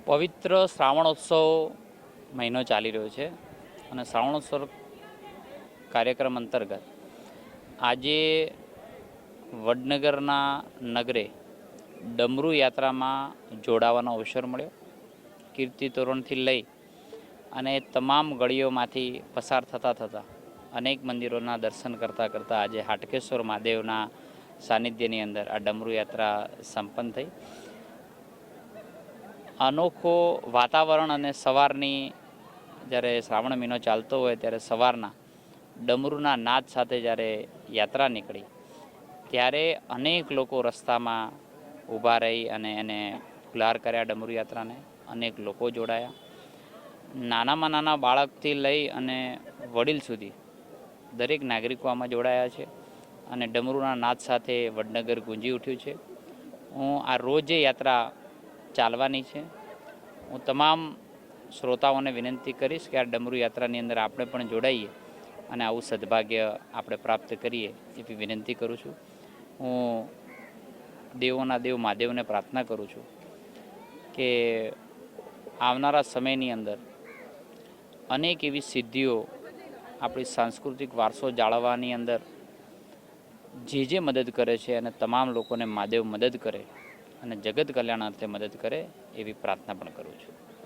પવિત્ર શ્રાવણોત્સવ મહિનો ચાલી રહ્યો છે અને શ્રાવણોત્સવ કાર્યક્રમ અંતર્ગત આજે વડનગરના નગરે ડમરૂ યાત્રામાં જોડાવાનો અવસર મળ્યો. કીર્તિ તોરણથી લઈ અને તમામ ગળીઓમાંથી પસાર થતાં અનેક મંદિરોના દર્શન કરતાં આજે હાટકેશ્વર મહાદેવના સાનિધ્યની અંદર આ ડમરૂ યાત્રા સંપન્ન થઈ. અનોખો વાતાવરણ અને સવારની જ્યારે શ્રાવણ મહિનો ચાલતો હોય ત્યારે સવારના ડમરૂના નાદ સાથે જ્યારે યાત્રા નીકળી ત્યારે અનેક લોકો રસ્તામાં ઊભા રહી અને એને ગુલાર કર્યા. ડમરૂ યાત્રાને અનેક લોકો જોડાયા. નાનામાં નાના બાળકથી લઈ અને વડીલ સુધી દરેક નાગરિકો આમાં જોડાયા છે અને ડમરૂના નાદ સાથે વડનગર ગુંજી ઉઠ્યું છે. હું આ રોજ યાત્રા ચાલવાની છે. હું તમામ શ્રોતાઓને વિનંતી કરીશ કે આ ડમરૂ યાત્રાની અંદર આપણે પણ જોડાઈએ અને આવું સદભાગ્ય આપણે પ્રાપ્ત કરીએ એવી વિનંતી કરું છું. હું દેવોના દેવ મહાદેવને પ્રાર્થના કરું છું કે આવનારા સમયની અંદર અનેક એવી સિદ્ધિઓ આપણી સાંસ્કૃતિક વારસો જાળવવાની અંદર જે મદદ કરે છે અને તમામ લોકોને મહાદેવ મદદ કરે અને જગત કલ્યાણાર્થે મદદ કરે એવી પ્રાર્થના પણ કરું છું.